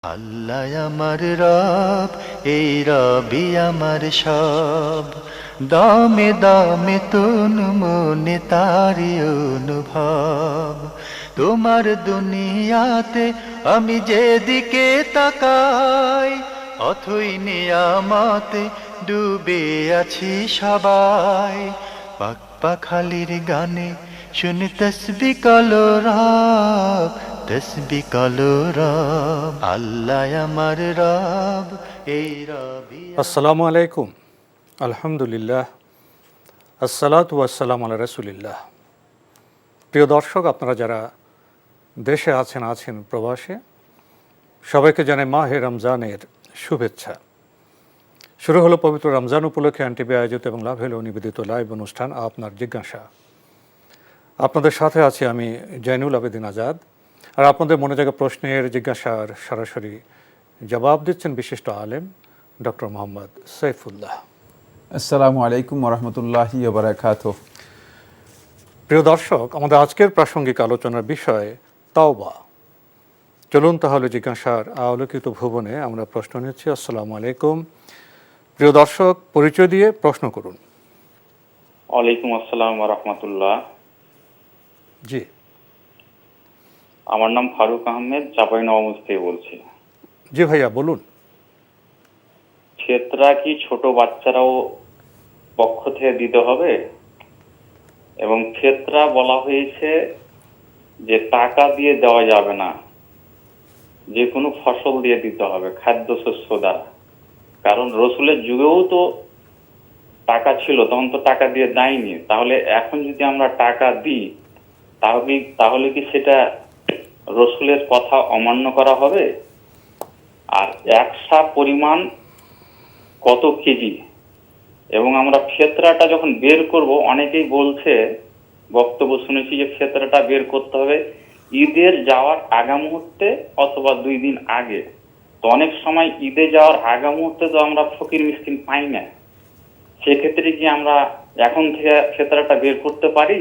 আল্লাহ আমার রব, এই রবি আমার সব। দামে দামে তন মনে তারি অনুভব। তোমার দুনিয়াতে আমি যেদিকে তাকাই, অথই নিয়ামতে ডুবে আছি সবাই। পাক পাখালির গানে শুনি তসবি কালো রব, তসবি কালো রব। আল্লাহ আমার রব, এই রবি। আসসালামু আলাইকুম, আলহামদুলিল্লাহ, আসসালাতু ওয়াসসালামু আলা রাসূলিল্লাহ। প্রিয় দর্শক, আপনারা যারা দেশে আছেন প্রবাসে, সবাইকে জানাই মাহে রমজানের শুভেচ্ছা। শুরু হলো পবিত্র রমজান উপলক্ষে এনটিভি আয়োজিত এবং লাভ হলো নিবেদিত লাইভ অনুষ্ঠান আপনার জিজ্ঞাসা। আপনাদের সাথে আছি আমি জয়নুল আবেদিন আজাদ। আর আপনাদের মনে জায়গা প্রশ্নের জিজ্ঞাসার সরাসরি জবাব দিচ্ছেন বিশিষ্ট আলেম ডক্টর মোহাম্মদ সাইফুল্লাহ। আসসালামু আলাইকুম ওরহমতুল্লাহি ওয়া বারাকাতুহু। প্রিয় দর্শক, আমাদের আজকের প্রাসঙ্গিক আলোচনার বিষয় তাওবা। চলুন তাহলে জিজ্ঞাসার আলোকিত ভুবনে আমরা প্রশ্ন নিচ্ছি। আসসালামু আলাইকুম। প্রিয় দর্শক, পরিচয় দিয়ে প্রশ্ন করুন। ওয়ালাইকুম আসসালাম ওয়া রাহমাতুল্লাহ। জি, আমার নাম ফারুক আহমেদ, চাঁপাইনবাবগঞ্জ থেকে বলছি। জি ভাইয়া বলুন। ফিতরা কি ছোট বাচ্চারাও পক্ষ থেকে দিতে হবে? এবং ফিতরা বলা হয়েছে যে টাকা দিয়ে দেওয়া যাবে না, যে কোনো ফসল দিয়ে দিতে হবে, খাদ্যশস্য দ্বারা। কারণ রসুলের যুগেও তো টাকা ছিল, তখন তো টাকা দিয়ে দেয়নি। তাহলে এখন যদি আমরা টাকা দিই, তাহলে কি সেটা রসুলের কথা অমান্য করা হবে? আর একসা পরিমাণ কত কেজি? এবং আমরা ফিতরাটা যখন বের করব, অনেকেই বলছে, বক্তব্য শুনেছি যে ফিতরাটা বের করতে হবে ঈদের যাওয়ার আগা মুহূর্তে অথবা 2 দিন আগে। তো অনেক সময় ঈদে যাওয়ার আগা মুহূর্তে তো আমরা ফকির মিসকিন পাই না। সেক্ষেত্রে কি আমরা এখন থেকে ফিতরাটা বের করতে পারি?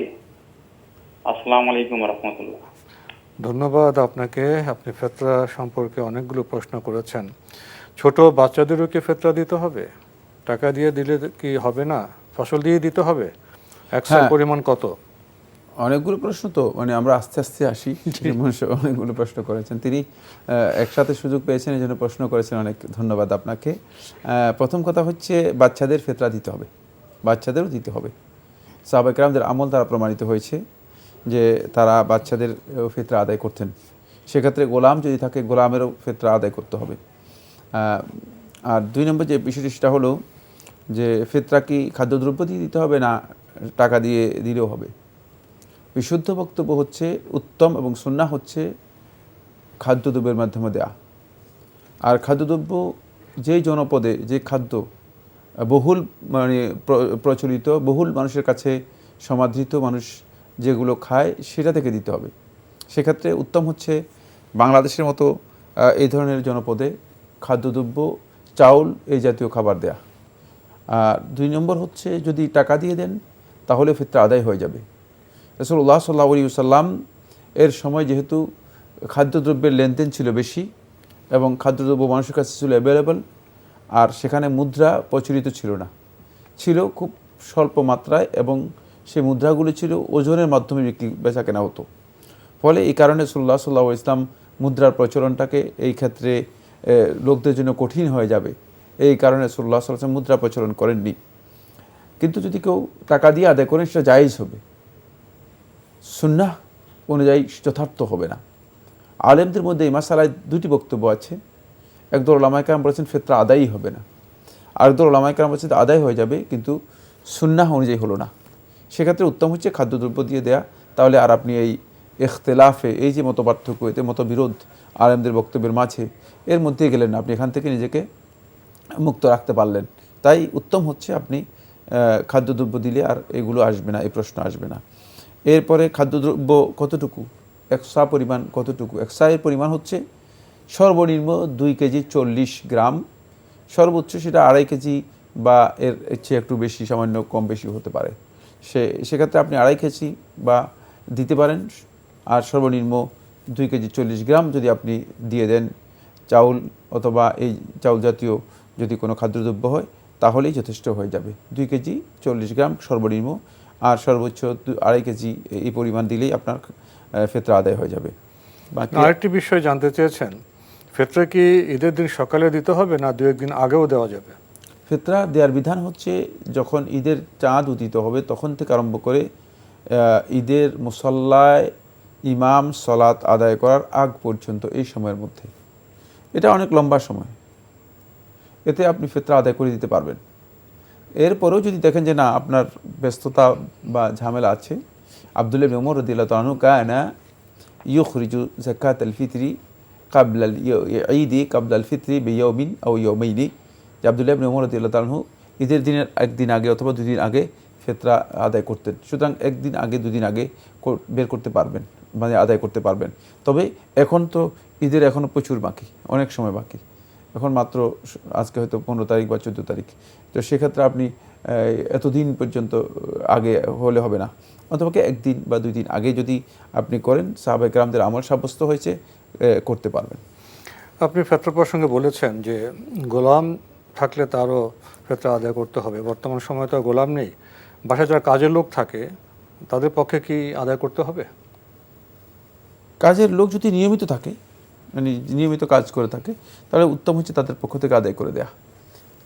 আসসালামু আলাইকুম রহমতুল্লাহ। ধন্যবাদ আপনাকে। আপনি ফিতরা সম্পর্কে অনেকগুলো প্রশ্ন করেছেন। ছোট বাচ্চাদেরও কি ফিতরা দিতে হবে? টাকা দিয়ে দিলে কি হবে না? ফসল দিয়ে দিতে হবে? একসাথে পরিমাণ কত? অনেকগুলো প্রশ্ন, তো আমরা আস্তে আস্তে আসি। অনেকগুলো প্রশ্ন করেছেন তিনি, একসাথে সুযোগ পেয়েছেন এই জন্য প্রশ্ন করেছেন, অনেক ধন্যবাদ আপনাকে। প্রথম কথা হচ্ছে, বাচ্চাদের ফিতরা দিতে হবে, বাচ্চাদেরও দিতে হবে। সাহাবায়ে কেরামদের আমল দ্বারা প্রমাণিত হয়েছে যে তারা বাচ্চাদের ফিতরা আদায় করতেন। সেক্ষেত্রে গোলাম যদি থাকে, গোলামেরও ফিতরা আদায় করতে হবে। আর 2 নম্বর যে বিষয়টি, সেটা হলো যে ফিতরা কি খাদ্যদ্রব্য দিয়ে দিতে হবে না টাকা দিয়ে দিলেও হবে? বিশুদ্ধ বক্তব্য হচ্ছে, উত্তম এবং সুন্নাহ হচ্ছে খাদ্যদ্রব্যের মাধ্যমে দেয়া। আর খাদ্যদ্রব্য যেই জনপদে যে খাদ্য বহুল প্রচলিত, বহুল মানুষের কাছে সমাদৃত, মানুষ যেগুলো খায় সেটা থেকে দিতে হবে। সেক্ষেত্রে উত্তম হচ্ছে বাংলাদেশের মতো এই ধরনের জনপদে খাদ্যদ্রব্য, চাউল, এই জাতীয় খাবার দেয়া। আর 2 নম্বর হচ্ছে, যদি টাকা দিয়ে দেন তাহলে ফিতরা আদায় হয়ে যাবে। রাসূলুল্লাহ সাল্লাল্লাহু আলাইহি ওয়াসাল্লাম এর সময় যেহেতু খাদ্যদ্রব্যের লেনদেন ছিল বেশি এবং খাদ্যদ্রব্য মানুষের কাছে ছিল অ্যাভেলেবল, আর সেখানে মুদ্রা প্রচলিত ছিল না, ছিল খুব স্বল্প মাত্রায়, এবং সেই মুদ্রাগুলি ছিল ওজনের মাধ্যমে বেচা কেনা হতো। ফলে এই কারণে রাসূলুল্লাহ সাল্লাল্লাহু আলাইহি ওয়াসাল্লাম মুদ্রার প্রচলনটাকে এই ক্ষেত্রে লোকদের জন্য কঠিন হয়ে যাবে, এই কারণে রাসূলুল্লাহ সাল্লাল্লাহু আলাইহি ওয়াসাল্লাম মুদ্রা প্রচলন করেননি। কিন্তু যদি কেউ টাকা দিয়ে আদায় করেন, সেটা জায়েজ হবে, সুন্নাহ অনুযায়ী যথার্থ হবে না। আলেমদের মধ্যে এই মাসালায় 2টি বক্তব্য আছে। একদল উলামায়ে কেরাম বলেছেন ফিতরা আদায়ই হবে না, আরেকদল উলামায়ে কেরাম বলেছেন আদায় হয়ে যাবে, কিন্তু সুন্নাহ অনুযায়ী হলো না। সেক্ষেত্রে উত্তম হচ্ছে খাদ্যদ্রব্য দিয়ে দেয়া। তাহলে আর আপনি এই ইখতিলাফে, এই যে মতপার্থক্য, এতে মতবিরোধ আলেমদের বক্তব্যের মাঝে, এর মধ্যে গেলেন না, আপনি এখান থেকে নিজেকে মুক্ত রাখতে পারলেন। তাই উত্তম হচ্ছে আপনি খাদ্যদ্রব্য দিলে আর এগুলো আসবে না, এই প্রশ্ন আসবে না। এরপরে খাদ্যদ্রব্য কতটুকু, একসা পরিমাণ কতটুকু? একসা এর পরিমাণ হচ্ছে সর্বনিম্ন 2 কেজি 40 গ্রাম, সর্বোচ্চ সেটা 2.5 কেজি বা এর চেয়ে একটু বেশি, সামান্য কম বেশি হতে পারে। সেক্ষেত্রে আপনি 2.5 কেজি বা দিতে পারেন, আর সর্বনিম্ন 2 কেজি 40 গ্রাম যদি আপনি দিয়ে দেন, চাউল অথবা এই চাউল জাতীয় যদি কোনো খাদ্যদ্রব্য হয় তাহলেই যথেষ্ট হয়ে যাবে। 2 কেজি 40 গ্রাম সর্বনিম্ন, আর সর্বোচ্চ 2.5 কেজি এই পরিমাণ দিলেই আপনার ফিতরা আদায় হয়ে যাবে। বাকি আরেকটি বিষয় জানতে চেয়েছেন, ফিতরা কি ঈদের দিন সকালে দিতে হবে না 2-1 দিন আগেও দেওয়া যাবে? ফিতরা দেওয়ার বিধান হচ্ছে যখন ঈদের চাঁদ উদিত হবে তখন থেকে আরম্ভ করে ঈদের মুসল্লায় ইমাম সলাত আদায় করার আগ পর্যন্ত, এই সময়ের মধ্যে। এটা অনেক লম্বা সময়, এতে আপনি ফিতরা আদায় করে দিতে পারবেন। এরপরেও যদি দেখেন যে না আপনার ব্যস্ততা বা ঝামেলা আছে, আব্দুল্লাহ ইবনে উমর রাদিয়াল্লাহু তাআলা কানা ইউখরিজু যাকাতাল ফিতরি ক্বাবলা ঈদি ক্বাবলাল ফিতরি বিয়াউমিন আও ইয়াউমাইনি, যে আব্দুল্লাহ ইবনে উমর রাদিয়াল্লাহু তাআলা ঈদের দিনের একদিন আগে অথবা 2 দিন আগে ফিতরা আদায় করতেন। সুতরাং একদিন আগে 2 দিন আগে বের করতে পারবেন, মানে আদায় করতে পারবেন। তবে এখন তো ঈদের এখনও প্রচুর বাকি, অনেক সময় বাকি, এখন মাত্র আজকে হয়তো 15 তারিখ বা 14 তারিখ। তো সেক্ষেত্রে আপনি এতদিন পর্যন্ত আগে হলে হবে না, অথবা একদিন বা 2 দিন আগে যদি আপনি করেন, সাহাবায়ে কেরামদের আমল সাব্যস্ত হয়েছে, করতে পারবেন। আপনি ফিতরা প্রসঙ্গে বলেছেন যে গোলাম থাকলে তারও ফিতরা আদায় করতে হবে। বর্তমান সময়ে তো গোলাম নেই, বাসায় যারা কাজের লোক থাকে তাদের পক্ষে কি আদায় করতে হবে? কাজের লোক যদি নিয়মিত থাকে, মানে নিয়মিত কাজ করে থাকে, তাহলে উত্তম হচ্ছে তাদের পক্ষ থেকে আদায় করে দেয়া।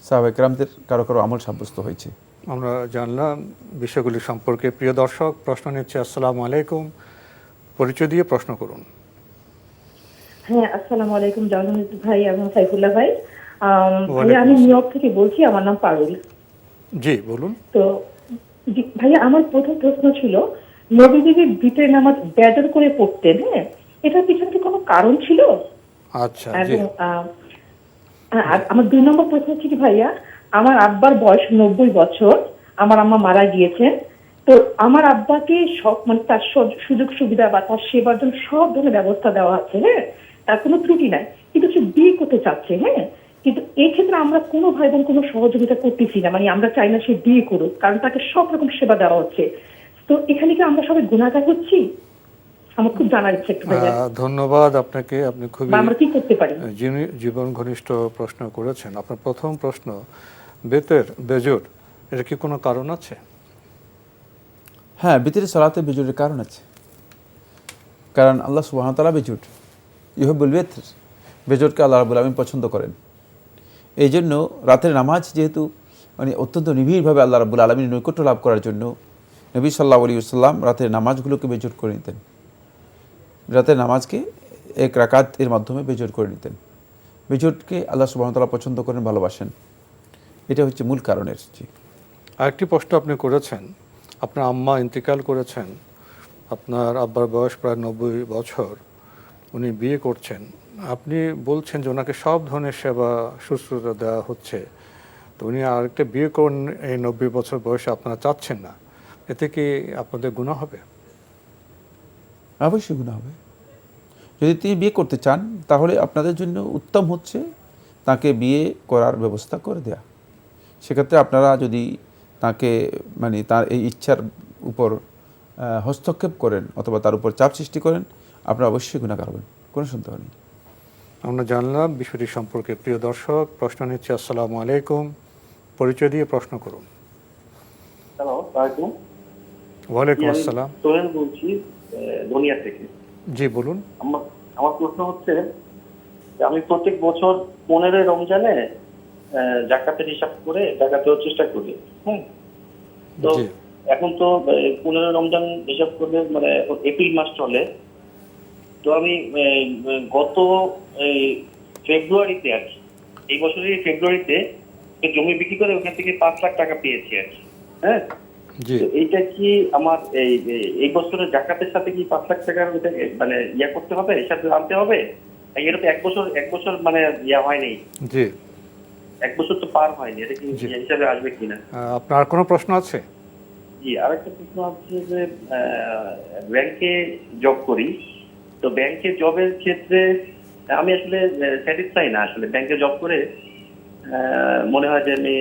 সাহাবায়ে কেরামদের কারো কারো আমল সাব্যস্ত হয়েছে। আমরা জানলাম বিষয়গুলি সম্পর্কে। প্রিয় দর্শক, প্রশ্ন নিচ্ছে। আসসালামু আলাইকুম, পরিচয় দিয়ে প্রশ্ন করুন। হ্যাঁ, আসসালামু আলাইকুম জালাল ভাই এবং সাইফুল্লাহ ভাই। ওয়ালাইকুম আমি আসসালাম। নিউ ইয়র্ক থেকে বলছি, আমার নাম পারুল। জি বলুন। তো ভাইয়া, আমার প্রথম প্রশ্ন ছিল, নবীজি যে বিতের নামাজ বেদর করে পড়তেন, হ্যাঁ, এটার পিছনে কি কোনো কারণ ছিল? আচ্ছা, জি। এবং আর আমার 2 নম্বর প্রশ্ন হচ্ছে কি ভাইয়া, আমার আব্বার বয়স 90 বছর, আমার আম্মা মারা গিয়েছেন। তো আমার আব্বাকে সব, মানে তার সুযোগ সুবিধা বা তার সেবার জন্য সব ধরনের ব্যবস্থা দেওয়া আছে, হ্যাঁ, তার কোনো ত্রুটি নাই, কিন্তু সে বিয়ে করতে চাচ্ছে, হ্যাঁ, কিন্তু এই ক্ষেত্রে আমরা কোনো ভাই বোন কোনো সহযোগিতা করতেছি না, মানে আমরা চাই না সে বিয়ে করুক, কারণ তাকে সব রকম সেবা দেওয়া হচ্ছে। তো এখানে কি আমরা সবাই গুণাগার হচ্ছি? আমার খুব জানার ইচ্ছে একটু ভাইয়া, ধন্যবাদ আপনাকে। আপনি খুবই বা আমরা কি করতে পারি? জীবন ঘনিষ্ঠ প্রশ্ন করেছেন। আপনার প্রথম প্রশ্ন, বেতের বেজোর, এটা কি কোনো কারণ আছে? হ্যাঁ, বিতরে সালাতে বেজুরের কারণ আছে, কারণ আল্লাহ সুবহানাহু ওয়া তাআলা বেজুর, ইউহিব্বুল বিতর, বেজোরকে আল্লাহ রাব্বুল আলামিন পছন্দ করেন। এই জন্য রাতের নামাজ যেহেতু মানে অত্যন্ত নিবিড়ভাবে আল্লাহ রাব্বুল আলামিনের নৈকট্য লাভ করার জন্য নবী সাল্লাল্লাহু আলাইহি ওয়াসাল্লাম রাতের নামাজগুলোকে বেজোর করে নিতেন। রাতের নামাজকে 1 রাকাত এর মাধ্যমে বেজোর করে নিতেন। বেজোরকে আল্লাহ সুবহানাহু ওয়া তাআলা পছন্দ করেন, ভালোবাসেন। এটা হচ্ছে মূল কারণের। আরেকটি প্রশ্ন আপনি করেছেন, আপনার আম্মা ইন্তেকাল করেছেন, আপনার আব্বার বয়স প্রায় 90 বছর, উনি বিয়ে করছেন, আপনি বলছেন যে ওনাকে সব ধরনের সেবা শুশ্রূষা দেওয়া হচ্ছে, তো উনি আরেকটা বিয়ে করেন এই 90 বছর বয়সে, আপনারা চাচ্ছেন না, এতে কি আপনাদের গুনাহ হবে? অবশ্যই গুনাহ হবে। যদি তিনি বিয়ে করতে চান তাহলে আপনাদের জন্য উত্তম হচ্ছে তাকে বিয়ে করার ব্যবস্থা করে দেয়া। সেক্ষেত্রে আপনারা যদি তাকে মানে তার এই ইচ্ছার উপর হস্তক্ষেপ করেন অথবা তার উপর চাপ সৃষ্টি করেন, আপনারা অবশ্যই গুনাহগার হবেন, কোনো সন্দেহ নেই। আমরা জানলাম বিষয়টি সম্পর্কে। প্রিয় দর্শক, প্রশ্ন নিচ্ছে। আসসালামু আলাইকুম, পরিচয় দিয়ে প্রশ্ন করুন। হ্যালো, ওয়ালাইকুম। ওয়ালাইকুম আসসালাম। সোহেল বলছি, দুনিয়া থেকে। জি বলুন। আমার প্রশ্ন হচ্ছে যে আমি প্রত্যেক বছর 15 রমজানে জাকাতের হিসাব করে জাকাত দেওয়ার চেষ্টা করি। তো জি। এখন তো 15 রমজান হিসাব করলে মানে এপ্রিল মাস চলে। তো আমি গত ফেব্রুয়ারিতে আর কি, এই বছরের ফেব্রুয়ারিতে জমি বিক্রি করে ওখান থেকে 5 লাখ টাকা পেয়েছি আর কি। হ্যাঁ, জি। তো এইটা কি আমার এই বছরের জাকাতের সাথে কি 5 লাখ টাকার মানে ইয়া করতে হবে, হিসাবে আনতে হবে? এটা তো এক বছর মানে ইয়া হয়নি, জি। 1 বছর তো পার হয়নি, এটা কি হিসাবে আসবে কিনা? আপনার কোনো প্রশ্ন আছে? জি, আরেকটা প্রশ্ন হচ্ছে যে ব্যাংকে জব করি, তো ব্যাংকে জবের ক্ষেত্রে আমি আসলে স্যাটিসফাই না। আসলে ব্যাংকে জব করে মনে হয় যে আমি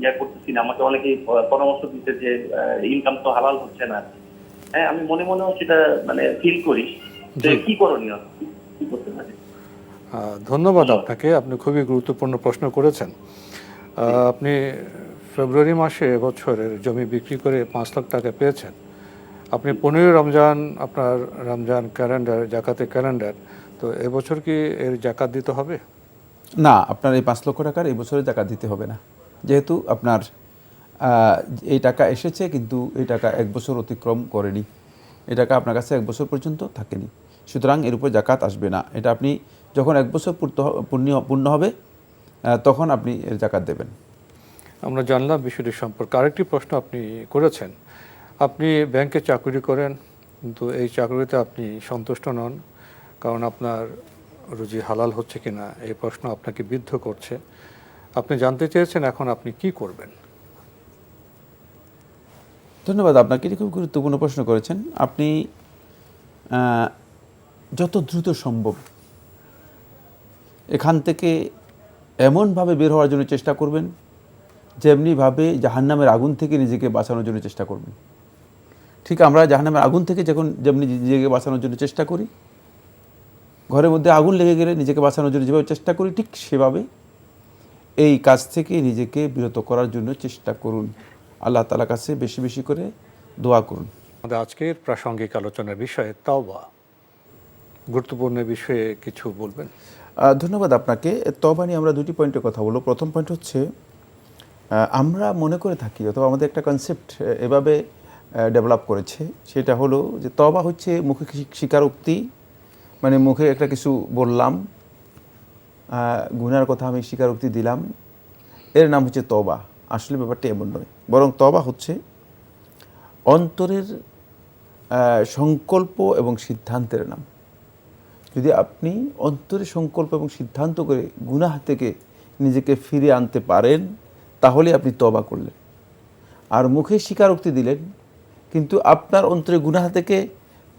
ইয়া করতেছি না। আমাকে অনেকেই পরামর্শ দিতে যে ইনকাম তো হালাল হচ্ছে না। হ্যাঁ, আমি মনে মনেও সেটা মানে ফিল করি। তো কি করণীয়, কি করতে পারি? ধন্যবাদ আপনাকে, আপনি খুবই গুরুত্বপূর্ণ প্রশ্ন করেছেন। আপনি ফেব্রুয়ারি মাসে এবছরের জমি বিক্রি করে 5 লাখ টাকা পেয়েছেন। আপনি 15 রমজান, আপনার রমজান ক্যালেন্ডার, জাকাতের ক্যালেন্ডার, তো এবছর কি এর জাকাত দিতে হবে? না, আপনার এই 5 লক্ষ টাকার এই বছরে টাকা দিতে হবে না, যেহেতু আপনার এই টাকা এসেছে কিন্তু এই টাকা 1 বছর অতিক্রম করেনি, এই টাকা আপনার কাছে 1 বছর পর্যন্ত থাকেনি, সুতরাং এর উপর জাকাত আসবে না। এটা আপনি যখন 1 বছর পূর্ণ হবে তখন আপনি এর জাকাত দেবেন। আমরা জানলাম বিষয়টি সম্পর্কে। আরেকটি প্রশ্ন আপনি করেছেন, আপনি ব্যাংকে চাকরি করেন কিন্তু এই চাকরিতে আপনি সন্তুষ্ট নন, কারণ আপনার রুজি হালাল হচ্ছে কিনা এই প্রশ্ন আপনাকে বিদ্ধ করছে। আপনি জানতে চেয়েছেন এখন আপনি কি করবেন। ধন্যবাদ আপনাকে, এটি খুব গুরুত্বপূর্ণ প্রশ্ন করেছেন। আপনি যত দ্রুত সম্ভব এখান থেকে এমনভাবে বের হওয়ার জন্য চেষ্টা করবেন যেমনিভাবে জাহান্নামের আগুন থেকে নিজেকে বাঁচানোর জন্য চেষ্টা করবেন। ঠিক আমরা জাহান্নামের আগুন থেকে যেমনি নিজেকে বাঁচানোর জন্য চেষ্টা করি, ঘরের মধ্যে আগুন লেগে গেলে নিজেকে বাঁচানোর জন্য যেভাবে চেষ্টা করি, ঠিক সেভাবে এই কাজ থেকে নিজেকে বিরত করার জন্য চেষ্টা করুন। আল্লাহ তাআলার কাছে বেশি বেশি করে দোয়া করুন। আমাদের আজকের প্রাসঙ্গিক আলোচনার বিষয়ে তাওবা, গুরুত্বপূর্ণ বিষয়ে কিছু বলবেন। ধন্যবাদ আপনাকে। তওবা নিয়ে আমরা 2টি পয়েন্টের কথা বলব। প্রথম পয়েন্ট হচ্ছে, আমরা মনে করে থাকি অথবা আমাদের একটা কনসেপ্ট এভাবে ডেভেলপ করেছে, সেটা হলো যে তওবা হচ্ছে মুখে স্বীকারোক্তি, মানে মুখে একটা কিছু বললাম, গুনার কথা আমি স্বীকারোক্তি দিলাম, এর নাম হচ্ছে তওবা। আসলে ব্যাপারটা এমন নয়, বরং তওবা হচ্ছে অন্তরের সংকল্প এবং সিদ্ধান্তের নাম। যদি আপনি অন্তরে সংকল্প এবং সিদ্ধান্ত করে গুনাহ থেকে নিজেকে ফিরে আনতে পারেন তাহলে আপনি তওবা করলেন। আর মুখে স্বীকারোক্তি দিলেন কিন্তু আপনার অন্তরে গুনাহ থেকে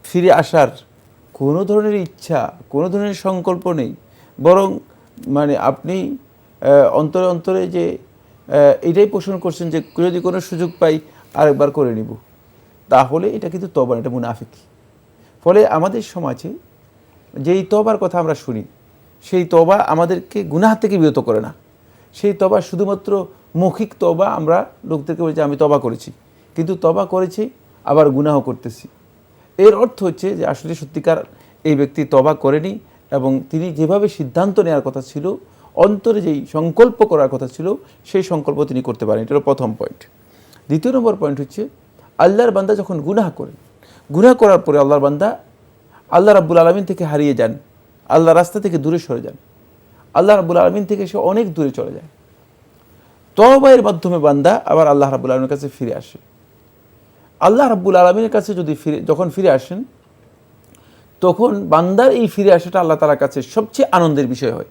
ফিরে আসার কোনো ধরনের ইচ্ছা, কোনো ধরনের সংকল্প নেই, বরং মানে আপনি অন্তরে অন্তরে যে এটাই পোষণ করছেন যে যদি কোনো সুযোগ পাই আরেকবার করে নিব, তাহলে এটা কিন্তু তওবা, এটা মুনাফিকি। ফলে আমাদের সমাজে যেই তওবার কথা আমরা শুনি, সেই তওবা আমাদেরকে গুনাহ থেকে বিরত করে না। সেই তওবা শুধুমাত্র মৌখিক তওবা, আমরা লোকদেরকে বলছি আমি তওবা করেছি, কিন্তু তওবা করেছি আবার গুনাহ করতেছি। এর অর্থ হচ্ছে যে আসলে সত্যিকার এই ব্যক্তি তওবা করেনি এবং তিনি যেভাবে সিদ্ধান্ত নেওয়ার কথা ছিল, অন্তরে যেই সংকল্প করার কথা ছিল, সেই সংকল্প তিনি করতে পারেন। এটা হলো প্রথম পয়েন্ট। দ্বিতীয় নম্বর পয়েন্ট হচ্ছে, আল্লাহর বান্দা যখন গুনাহ করেন, গুনাহ করার পরে আল্লাহর বান্দা আল্লাহ রাব্বুল আলামিন থেকে হারিয়ে যান, আল্লাহর রাস্তা থেকে দূরে সরে যান, আল্লাহ রাব্বুল আলামিন থেকে সে অনেক দূরে চলে যায়। তওবার মাধ্যমে বান্দা আবার আল্লাহ রাব্বুল আলামিনের কাছে ফিরে আসে। আল্লাহ রাব্বুল আলামিনের কাছে যখন ফিরে আসেন, তখন বান্দার এই ফিরে আসাটা আল্লাহ তাআলার কাছে সবচেয়ে আনন্দের বিষয় হয়।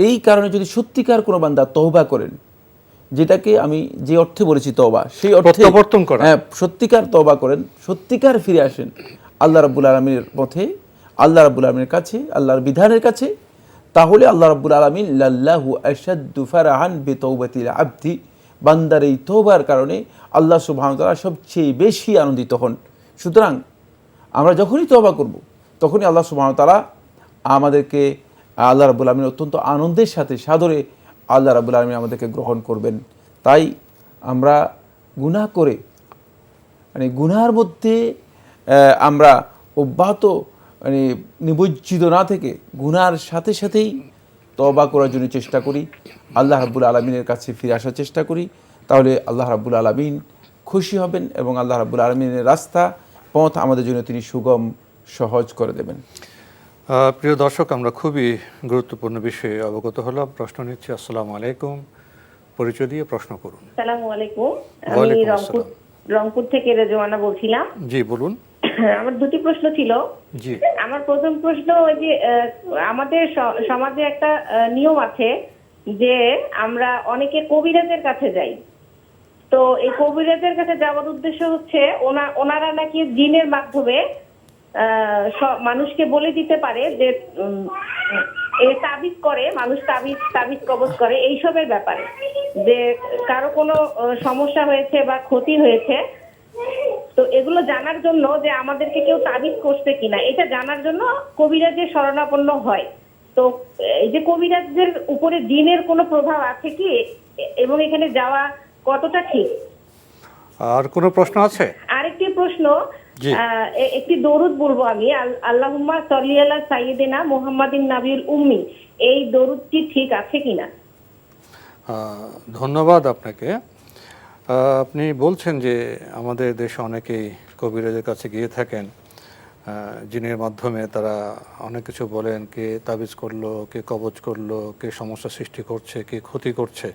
এই কারণে যদি সত্যিকার কোনো বান্দা তওবা করেন, যেটাকে আমি যে অর্থে বলেছি তওবা, সেই অর্থে প্রত্যাবর্তন করা, সত্যিকার তওবা করেন, সত্যিকার ফিরে আসেন আল্লাহ রাব্বুল আলামিনের পথে, আল্লাহ রাব্বুল আলামিনের কাছে, আল্লাহর বিধানের কাছে, তাহলে আল্লাহ রাব্বুল আলামিন লাল্লাহু আশাদ্দু ফারাহান বিতওবাতিল আবদি, বান্দার এই তওবার কারণে আল্লাহ সুবহানাহু ওয়া তাআলা সবচেয়ে বেশি আনন্দিত হন। সুতরাং আমরা যখনই তওবা করব তখনই আল্লাহ সুবহানাহু ওয়া তাআলা আমাদেরকে, আল্লাহ রাব্বুল আলামিন অত্যন্ত আনন্দের সাথে সাদরে আল্লাহ রাব্বুল আলামিন আমাদেরকে গ্রহণ করবেন। তাই আমরা গুনাহ করে, মানে গুনাহের মধ্যে আমরা অব্যাহত মানে নিমজ্জিত না থেকে গুনার সাথে সাথেই তওবা করার জন্য চেষ্টা করি, আল্লাহ রাব্বুল আলামিনের কাছে ফিরে আসার চেষ্টা করি, তাহলে আল্লাহ রাব্বুল আলামিন খুশি হবেন এবং আল্লাহ রাব্বুল আলামিনের রাস্তা পথ আমাদের জন্য তিনি সুগম সহজ করে দেবেন। প্রিয় দর্শক, আমরা খুবই গুরুত্বপূর্ণ বিষয়ে অবগত হলাম। প্রশ্ন নিচ্ছি। আসসালামু আলাইকুম, পরিচয় দিয়ে প্রশ্ন করুন। আসসালামু আলাইকুম, আমি ওয়ালাইকুম আসসালাম। রংপুর থেকে রেজওয়ানা বলছিলাম। জি বলুন। আমার দুটি প্রশ্ন ছিল। জি। আমার প্রথম প্রশ্ন, ওই যে আমাদের সমাজে একটা নিয়ম আছে যে আমরা অনেকে কবিরাজের কাছে যাই। তো এই কবিরাজের কাছে যাওয়ার উদ্দেশ্য হচ্ছে ওনারা নাকি জিনের মাধ্যমে মানুষকে বলে দিতে পারে যে তাবিজ করে, মানুষ তাবিজ কবজ করে এইসবের ব্যাপারে, যে কারো কোনো সমস্যা হয়েছে বা ক্ষতি হয়েছে, তো এগুলো জানার জন্য যে আমাদেরকে কেউ তাবিজ করছে কিনা এটা জানার জন্য কবিরাজের শরণাপন্ন হয়। তো তো এই যে কবিরাজদের উপরে জিনের কোনো প্রভাব আছে কি, এবং এখানে যাওয়া কতটা ঠিক? আর কোনো প্রশ্ন আছে? আরেকটি প্রশ্ন, জি। একটি দরুদ বলবো আমি, আল্লাহুম্মা সাল্লি আলা সাইয়্যিদিনা মুহাম্মাদিন নাবিয়ুল উম্মি, এই দরুদটি ঠিক আছে কিনা? ধন্যবাদ আপনাকে। আপনি বলছেন যে আমাদের দেশে অনেকেই কবিরাজের কাছে গিয়ে থাকেন, জিনের মাধ্যমে তারা অনেক কিছু বলেন, কে তাবিজ করলো, কে কবজ করলো, কে সমস্যা সৃষ্টি করছে, কে ক্ষতি করছে,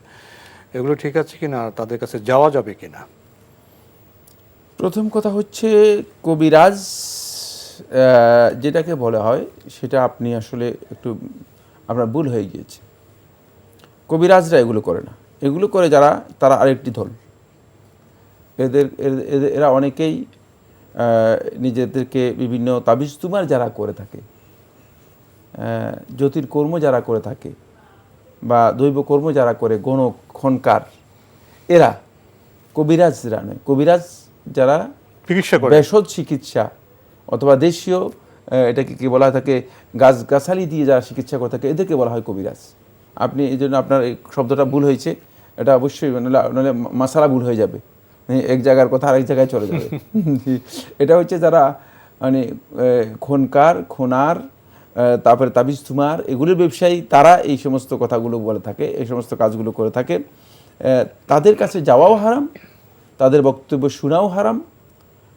এগুলো ঠিক আছে কিনা, তাদের কাছে যাওয়া যাবে কিনা? প্রথম কথা হচ্ছে কবিরাজ যেটাকে বলা হয় সেটা আপনি আসলে একটু আপনার ভুল হয়ে গিয়েছে। কবিরাজরা এগুলো করে না, এগুলো করে যারা, তারা আরেকটি দল। এরা অনেকেই নিজেদেরকে বিভিন্ন তাবিজ তুমার যারা করে থাকে, জ্যোতির্কর্ম যারা করে থাকে, বা দৈবকর্ম যারা করে, গণক্ষণকার, এরা কবিরাজরা নয়। কবিরাজ যারা চিকিৎসা করে, ভেষজ চিকিৎসা অথবা দেশীয়, এটাকে কি বলা হয় থাকে, গাছগাছালি দিয়ে যারা চিকিৎসা করে থাকে, এদেরকে বলা হয় কবিরাজ। আপনি এই জন্য আপনার এই শব্দটা ভুল হয়েছে, এটা অবশ্যই নাহলে মশালা ভুল হয়ে যাবে, এক জায়গার কথা আরেক জায়গায় চলে যাবে। এটা হচ্ছে যারা মানে খনকার, খোনার, তারপরে তাবিজ তুমার, এগুলোর ব্যবসায়ী, তারা এই সমস্ত কথাগুলো বলে থাকে, এই সমস্ত কাজগুলো করে থাকে। তাদের কাছে যাওয়াও হারাম, তাদের বক্তব্য শোনাও হারাম।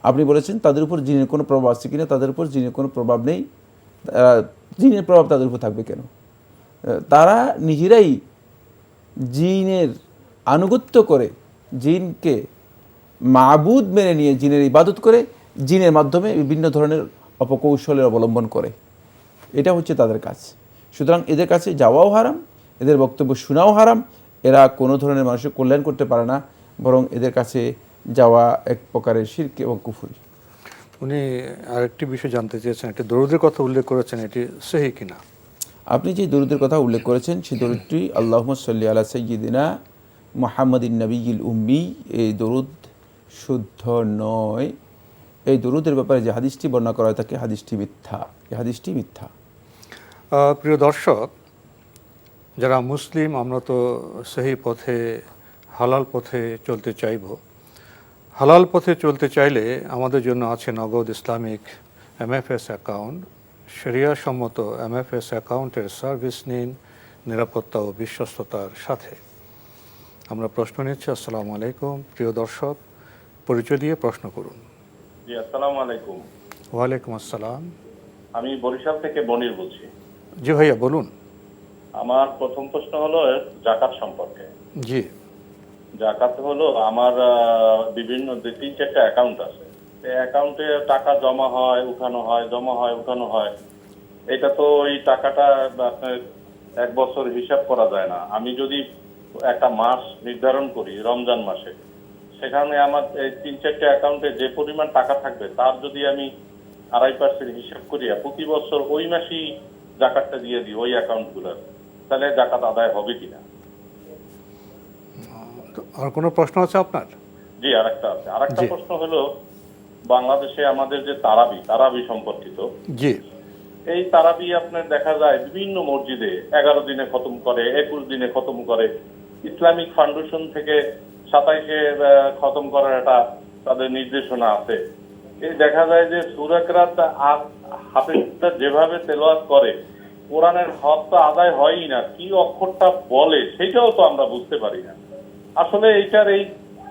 আপনি বলেছেন তাদের উপর জিনের কোনো প্রভাব আছে কিনা, তাদের উপর জিনের কোনো প্রভাব নেই। জিনের প্রভাব তাদের উপর থাকবে কেন? তারা নিজেরাই জিনের আনুগত্য করে, জিনকে মাবুদ মেনে নিয়ে জিনের ইবাদত করে, জিনের মাধ্যমে বিভিন্ন ধরনের অপকৌশলের অবলম্বন করে। এটা হচ্ছে তাদের কাজ। সুতরাং এদের কাছে যাওয়াও হারাম, এদের বক্তব্য শোনাও হারাম। এরা কোনো ধরনের মানুষের কল্যাণ করতে পারে না, বরং এদের কাছে যাওয়া এক প্রকারের শিরক এবং কুফরি। উনি আরেকটি বিষয় জানতে চেয়েছেন, একটি দরুদের কথা উল্লেখ করেছেন, এটি সহিহ কিনা? আপনি যে দরুদের কথা উল্লেখ করেছেন সেই দরুদটি আল্লাহুম্মা সাল্লি আলা সাইয়্যিদিনা মুহাম্মাদিন নাবিয়্যিল উম্মি, এই দরুদ শুদ্ধ নয়। এই দরুদের ব্যাপারে যে হাদিসটি বর্ণনা করা হয় তাকে হাদিসটি মিথ্যা, এই হাদিসটি মিথ্যা। প্রিয় দর্শক, যারা মুসলিম, আমরা তো সহি পথে, হালাল পথে চলতে চাইব। হালাল পথে চলতে চাইলে আমাদের জন্য আছে নগদ ইসলামিক MFS অ্যাকাউন্ট। শরিয়া সম্মত MFS অ্যাকাউন্টের সার্ভিস নিন নিরাপত্তা ও বিশ্বস্ততার সাথে। আমরা প্রশ্ন নিচ্ছি। আসসালামু আলাইকুম প্রিয় দর্শক, পরিচয় দিয়ে প্রশ্ন করুন। জি, আসসালামু আলাইকুম। ওয়ালাইকুম আসসালাম। আমি বরিশাল থেকে বনির বলছি। জি ভাইয়া বলুন। আমার প্রথম প্রশ্ন হলো জাকাত সম্পর্কে। জি। জাকাত হলো আমার বিভিন্ন 3-4টা অ্যাকাউন্ট আছে। এই অ্যাকাউন্টে টাকা জমা হয়, উঠানো হয়, জমা হয়, উঠানো হয়। এটা তো ওই টাকাটা আপনার এক বছর হিসাব করা যায় না। আমি যদি একটা মাস নির্ধারণ করি রমজান মাসে, সেখানে আমার এই 3-4টা অ্যাকাউন্টে যে পরিমাণ টাকা থাকবে তার যদি আমি 2.5% হিসাব করি, প্রতি বছর ওই মাসেই জাকাতটা দিয়ে দিই ওই অ্যাকাউন্টগুলোর, তাহলে জাকাত আদায় হবে কিনা? আর কোনো প্রশ্ন আছে আপনার? জি, আরেকটা আছে। আরেকটা প্রশ্ন হলো, বাংলাদেশে আমাদের যে তারাবি সম্পর্কিত, জি, এই তারাবি আপনার দেখা যায় বিভিন্ন মসজিদে 11 দিনে খতম করে, 21 দিনে খতম করে। ইসলামিক ফাউন্ডেশন থেকে 27-এ খতম করার একটা তাদের নির্দেশনা আছে। এই দেখা যায় যে সূরা কিরাত হাফেজরা যেভাবে তেলাওয়াত করে, কোরআনের হক তো আদায় হয়ই না, কি অক্ষরটা বলে সেটাও তো আমরা বুঝতে পারি না। আসলে এইটার এই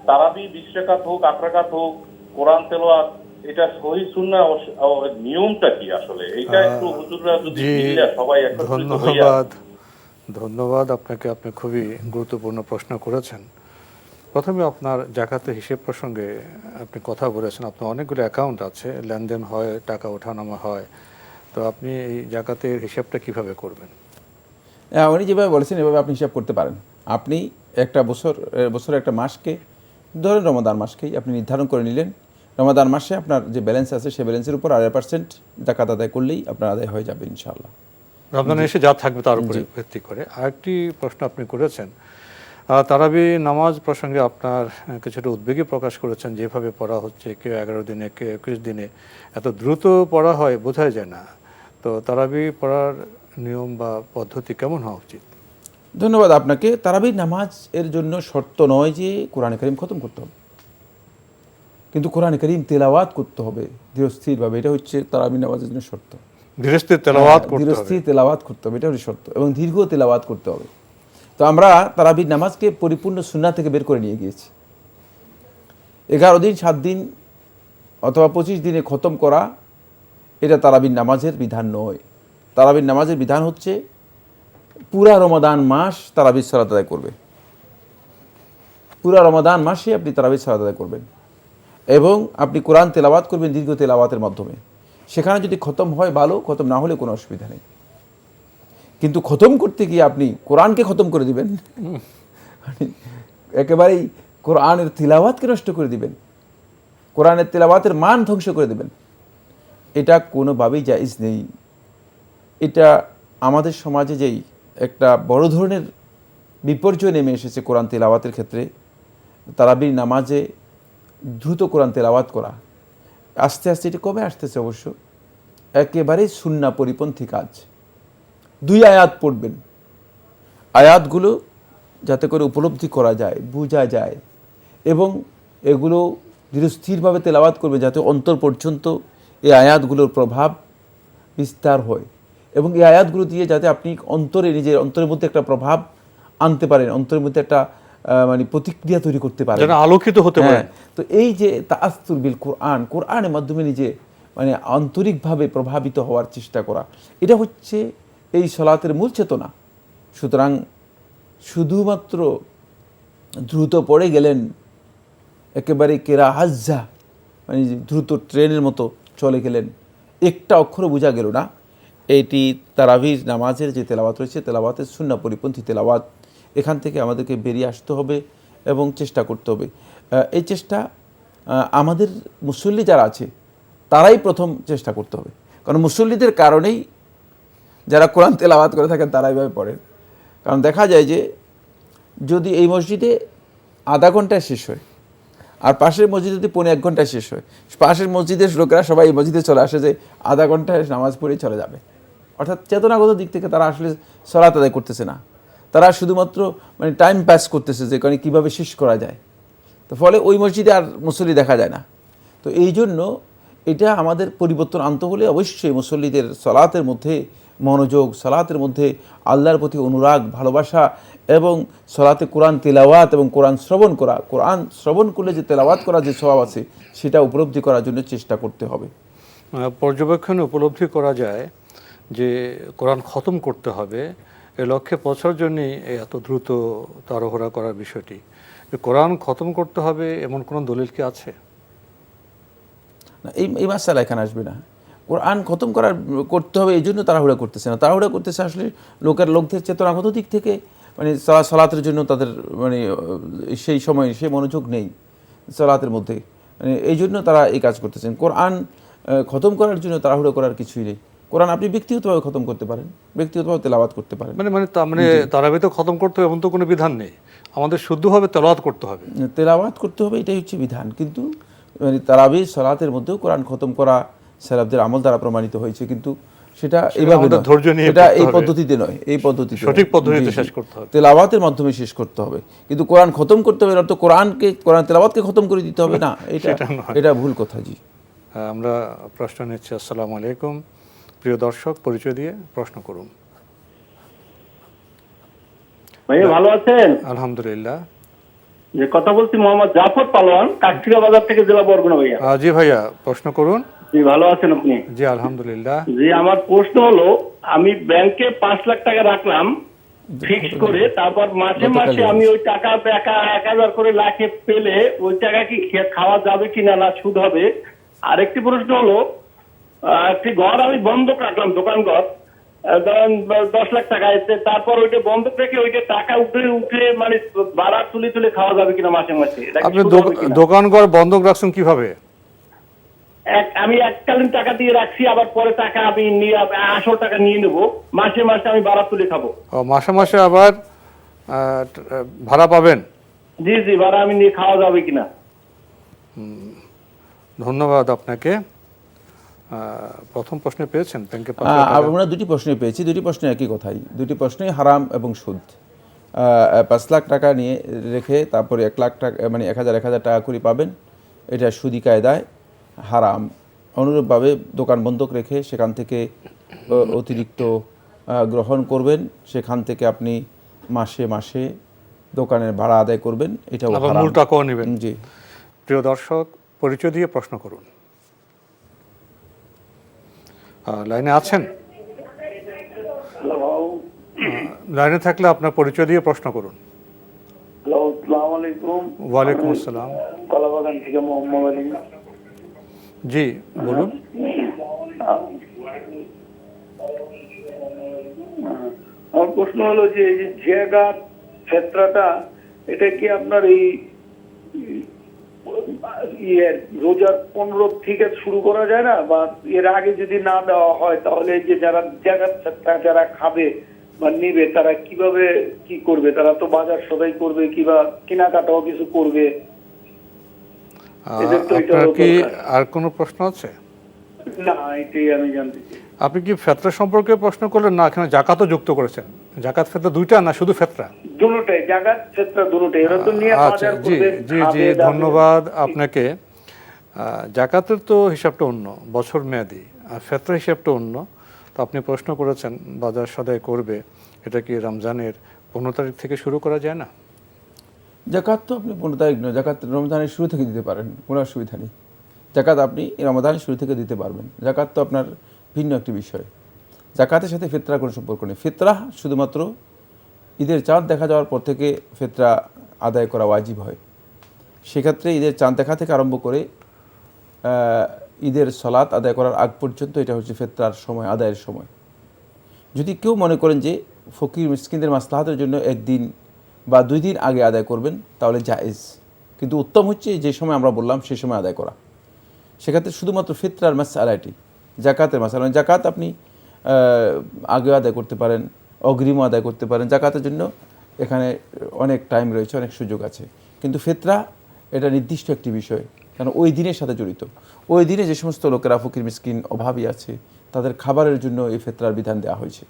তারাবি 20 রাকাত হোক, 8 রাকাত হোক, কোরআন তেলাওয়াত, এটা সহিহ সুন্নাহ নিয়মটা কি আসলে? এইটা একটু হুজুররা যদি সবাই একত্রিত হইয়া। ধন্যবাদ আপনাকে। আপনি খুবই গুরুত্বপূর্ণ প্রশ্ন করেছেন। প্রথমে আপনার জাকাতের হিসেব প্রসঙ্গে আপনি কথা বলেছেন। আপনার অনেকগুলো অ্যাকাউন্ট আছে, লেনদেন হয়, টাকা ওঠানামা হয়, তো আপনি এই জাকাতের হিসাবটা কিভাবে করবেন? উনি যেভাবে বলেছেন এভাবে আপনি হিসাব করতে পারেন। আপনি একটা বছরের একটা মাসকে, ধরেন রমাদান মাসকেই আপনি নির্ধারণ করে নিলেন। রমাদান মাসে আপনার যে ব্যালেন্স আছে সেই ব্যালেন্সের উপর 2.5% জাকাত আদায় করলেই আপনার আদায় হয়ে যাবে ইনশাআল্লাহ। রমজানে এসে যা থাকবে তার উপরে ভিত্তি করে। আরেকটি প্রশ্ন আপনি করেছেন, তারাবি নামাজ প্রসঙ্গে আপনার কিছুটা উদ্বেগই প্রকাশ করেছেন। যেভাবে পড়া হচ্ছে, কেউ 11 দিনে, কেউ 21 দিনে, এত দ্রুত পড়া হয় বোঝাই যায় না। তো তারাবি পড়ার নিয়ম বা পদ্ধতি কেমন হওয়া উচিত? ধন্যবাদ আপনাকে। তারাবি নামাজ এর জন্য শর্ত নয় যে কোরআনে কারীম খতম করতে হবে, কিন্তু কোরআনে কারীম তেলাওয়াত করতে হবে ধীরস্থিরভাবে। এটা হচ্ছে তারাবি নামাজের জন্য শর্ত। ধীরস্থির তেলাওয়াত করতে হবে, ধীরস্থির তেলাওয়াত করতে হবে, এটা হচ্ছে শর্ত, এবং দীর্ঘ তেলাওয়াত করতে হবে। তো আমরা তারাবি নামাজকে পরিপূর্ণ সুন্নাহ থেকে বের করে নিয়ে গিয়েছি। 11 দিন 7 দিন অথবা 25 দিনে খতম করা এটা তারাবির নামাজের বিধান নয়। তারাবির নামাজের বিধান হচ্ছে পুরা রমাদান মাস তারাবির সালাত আদায় করবে, পুরা রমাদান মাসে আপনি তারাবির সালাত আদায় করবেন, এবং আপনি কোরআন তেলাওয়াত করবেন দীর্ঘ তেলাওয়াতের মাধ্যমে। সেখানে যদি খতম হয় ভালো, খতম না হলে কোনো অসুবিধা নেই। কিন্তু খতম করতে গিয়ে আপনি কোরআনকে খতম করে দিবেন, একেবারেই কোরআনের তিলাওয়াতকে নষ্ট করে দিবেন, কোরআনের তিলাওয়াতের মান ধ্বংস করে দেবেন, এটা কোনোভাবেই জায়েজ নেই। এটা আমাদের সমাজে যেই একটা বড় ধরনের বিপর্যয় নেমে এসেছে কোরআন তেলাওয়াতের ক্ষেত্রে, তারাবির নামাজে দ্রুত কোরআন তেলাওয়াত করা, আস্তে আস্তে এটা কমে আসতেছে। অবশ্য একেবারেই সুন্নাহ পরিপন্থী কাজ। 2 আয়াত পড়বেন, আয়াতগুলো যাতে করে উপলব্ধি করা যায়, বোঝা যায়, এবং এগুলো ধীরস্থিরভাবে তেলাওয়াত করবে যাতে অন্তর পর্যন্ত এই আয়াতগুলোর প্রভাব বিস্তার হয়, এবং এই আয়াতগুলো দিয়ে যাতে আপনি অন্তরে নিজের অন্তরের মধ্যে একটা প্রভাব আনতে পারেন, অন্তরের মধ্যে একটা মানে প্রতিক্রিয়া তৈরি করতে পারেন, যেন আলোকিত হতে পারে। তো এই যে তাআসসুর বিল কোরআন, কোরআনের মাধ্যমে নিজে মানে আন্তরিকভাবে প্রভাবিত হওয়ার চেষ্টা করা, এটা হচ্ছে এই সলাতের মূল চেতনা। সুতরাং শুধুমাত্র দ্রুত পড়ে গেলেন, একেবারে কেরা হাজ্জা মানে দ্রুত ট্রেনের মতো চলে গেলেন, একটা অক্ষরও বোঝা গেল না, এটি তারাবির নামাজের যে তেলাওয়াত রয়েছে তেলাওয়াতের সুন্নাহ পরিপন্থী তেলাওয়াত। এখান থেকে আমাদেরকে বেরিয়ে আসতে হবে এবং চেষ্টা করতে হবে। এই চেষ্টা আমাদের মুসল্লি যারা আছে তারাই প্রথম চেষ্টা করতে হবে, কারণ মুসল্লিদের কারণেই যারা কোরআন তেলাওয়াত করে থাকেন তারা এইভাবে পড়েন। কারণ দেখা যায় যে যদি এই মসজিদে আধা ঘন্টায় শেষ হয় আর পাশের মসজিদে যদি 1.5 ঘন্টায় শেষ হয়, পাশের মসজিদের লোকেরা সবাই এই মসজিদে চলে আসে যে আধা ঘন্টায় নামাজ পড়েই চলে যাবে। অর্থাৎ চেতনাগত দিক থেকে তারা আসলে সালাত আদায় করতেছে না, তারা শুধুমাত্র মানে টাইম পাস করতেছে যে কারণে কীভাবে শেষ করা যায়। তো ফলে ওই মসজিদে আর মুসল্লি দেখা যায় না। তো এই জন্য এটা আমাদের পরিবর্তন আনতে হলে অবশ্যই মুসল্লিদের সালাতের মধ্যে মনোযোগ, সালাতের মধ্যে আল্লাহর প্রতি অনুরাগ, ভালোবাসা, এবং সালাতে কোরআন তেলাওয়াত এবং কোরআন শ্রবণ করা, কোরআন শ্রবণ করলে যে তেলাওয়াত করা যে স্বভাব আছে সেটা উপলব্ধি করার জন্য চেষ্টা করতে হবে। পর্যবেক্ষণে উপলব্ধি করা যায় যে কোরআন খতম করতে হবে, এ লক্ষ্যে পৌঁছার জন্যই এত দ্রুত তাড়াহুড়া করার বিষয়টি। কোরআন খতম করতে হবে এমন কোনো দলিল কি আছে? না, এই মাসালা এখানে আসবে না। কোরআন খতম করতে হবে এই জন্য তাড়াহুড়া করতেছে না, তাড়াহুড়া করতেছে আসলে লোকদের চেতনাগত দিক থেকে, মানে সালাতের জন্য তাদের মানে সেই সময় সেই মনোযোগ নেই সালাতের মধ্যে, মানে এই জন্য তারা এই কাজ করতেছেন। কোরআন খতম করার জন্য তাড়াহুড়ো করার কিছুই নেই। কোরআন আপনি ব্যক্তিগতভাবে খতম করতে পারেন, ব্যক্তিগতভাবে তেলাওয়াত করতে পারেন। মানে তারাবিতে খতম করতে হবে এমন তো কোনো বিধান নেই, আমাদের শুদ্ধভাবে তেলাওয়াত করতে হবে। তেলাওয়াত করতে হবে, এটাই হচ্ছে বিধান। কিন্তু মানে তারাবি সালাতের মধ্যেও কোরআন খতম করা সালাফদের আমল দ্বারা প্রমাণিত হয়েছে, কিন্তু সেটা এইভাবে নয়, ধৈর্য নিয়ে এটা এই পদ্ধতিতে নয়, এই পদ্ধতিতে সঠিক পদ্ধতিতে শেষ করতে হবে, তেলাওয়াতের মাধ্যমে শেষ করতে হবে। কিন্তু কোরআন খতম করতে হবে অর্থ কোরআন তেলাওয়াতকে খতম করে দিতে হবে না, এটা ভুল কথা। জি, আমরা প্রশ্ন নিচ্ছি। আসসালামু আলাইকুম, প্রিয় দর্শক, পরিচয় দিয়ে প্রশ্ন করুন। ভাইয়া ভালো আছেন? আলহামদুলিল্লাহ। যে কথা বলছি মোহাম্মদ জাফর পালোয়ান, কাকচিড়া বাজার থেকে, জেলা বরগুনা। ভাইয়া জি ভাইয়া, প্রশ্ন করুন। জি, ভালো আছেন আপনি? জি আলহামদুলিল্লাহ। জি, আমার প্রশ্ন হলো, আমি ব্যাংকে 5 লাখ টাকা রাখলাম ফিক্স করে, তারপর মাসে মাসে আমি ওই টাকা 1000 করে লাখে পেলে ওই টাকা কি খাওয়া যাবে কিনা, না সুদ হবে? আরেকটি প্রশ্ন হলো, একটি ঘর আমি বন্ধক রাখলাম, দোকান ঘর, ধরেন 10 লাখ টাকা, তারপর ওইটা বন্ধক রেখে ওইটা টাকা উঠে মানে ভাড়া তুলে খাওয়া যাবে কিনা মাসে মাসে? আপনি দোকান ঘর বন্ধক রাখছেন কিভাবে? আমি এককালীন টাকা দিয়ে রাখছি, আবার পরে টাকা আমি নিয়ে আসল টাকা নিয়ে নেবো, মাসে মাসে আমি ভাড়া তুলে খাবো। মাসে মাসে আবার ভাড়া পাবেন? জি জি, ভাড়া আমি নিয়ে খাওয়া যাবে কিনা? ধন্যবাদ আপনাকে। প্রথম প্রশ্নে পেয়েছেন ব্যাংকে আমরা দুটি প্রশ্নে পেয়েছি, দুটি প্রশ্নে একই কথাই, দুটি প্রশ্নই হারাম এবং সুদ। 5 লাখ টাকা নিয়ে রেখে তারপরে 1 লাখ টাকা মানে 1000 টাকা করে পাবেন, এটা সুদি কায়দায় হারাম। অনুরূপভাবে দোকান বন্ধক রেখে সেখান থেকে অতিরিক্ত গ্রহণ করবেন, সেখান থেকে আপনি মাসে মাসে দোকানের ভাড়া আদায় করবেন, এটাও হারাম। মূল টাকাও নেবেন। জি। প্রিয় দর্শক, পরিচয় দিয়ে প্রশ্ন করুন। লাইনে আছেন? লাইনে থাকলে আপনার পরিচয় দিয়ে প্রশ্ন করুন। হ্যালো, আসসালামু আলাইকুম। ওয়ালাইকুম আসসালাম। কলাবাগান থেকে মোহাম্মদ আলী। জি বলুন। আমার প্রশ্ন হলো যে এই যে জাকাত ফিতরাটা, এটা কি আপনার এই রোজার 15 থেকে শুরু করা যায় না, বা এর আগে যদি না দেওয়া হয় তাহলে এই যে যারা জাকাত ফিতরা যারা খাবে বা নিবে তারা কিভাবে কি করবে? তারা তো বাজার সদাই করবে কিংবা কেনাকাটাও কিছু করবে। আপনার কি আর কোনো প্রশ্ন আছে? না, এটাই আমি জানতে চাই। আপনি কি ফিতরা সম্পর্কে প্রশ্ন করলেন, না এখানে জাকাতও যুক্ত করেছেন? জাকাত ফিতরা দুইটা না শুধু ফিতরা? দুটোটাই, জাকাত ফিতরা দুটোটাই। এরা তো নিয়ে আচ্ছা, বাজার জি করবে, জি জি, খাবে, দাবে। ধন্যবাদ আপনাকে। জাকাতের তো হিসাবটা অন্য, বছর মেয়াদি, আর ফিতরা হিসাবটা অন্য। তো আপনি প্রশ্ন করেছেন বাজার সদাই করবে, এটা কি রমজানের 15 তারিখ থেকে শুরু করা যায় না? জাকাত তো আপনি 15 তারিখ নয়, জাকাত রমজানের শুরু থেকে দিতে পারেন, কোনো অসুবিধা নেই। জাকাত আপনি রমাদানের শুরু থেকে দিতে পারবেন। জাকাত তো আপনার ভিন্ন একটি বিষয়। জাকাতের সাথে ফিতরার কোনো সম্পর্ক নেই। ফিতরা শুধুমাত্র ঈদের চাঁদ দেখা যাওয়ার পর থেকে ফিতরা আদায় করা ওয়াজিব হয়। সেক্ষেত্রে ঈদের চাঁদ দেখা থেকে আরম্ভ করে ঈদের সলাত আদায় করার আগ পর্যন্ত এটা হচ্ছে ফিতরার সময়, আদায়ের সময়। যদি কেউ মনে করেন যে ফকির মিসকিনদের মাসলাহাতের জন্য 1 দিন বা 2 দিন আগে আদায় করবেন, তাহলে জায়েজ। কিন্তু উত্তম হচ্ছে যে সময় আমরা বললাম সেই সময় আদায় করা। সেক্ষেত্রে শুধুমাত্র ফিতরার মাসআলাটি, জাকাতের মাসআলা, জাকাত আপনি আগে আদায় করতে পারেন, অগ্রিম আদায় করতে পারেন। জাকাতের জন্য এখানে অনেক টাইম রয়েছে, অনেক সুযোগ আছে। কিন্তু ফিতরা এটা নির্দিষ্ট একটি বিষয়, কারণ ওই দিনের সাথে জড়িত। ওই দিনে যে সমস্ত লোকেরা ফকির মিসকিন অভাবী আছে, তাদের খাবারের জন্য এই ফিতরার বিধান দেওয়া হয়েছে।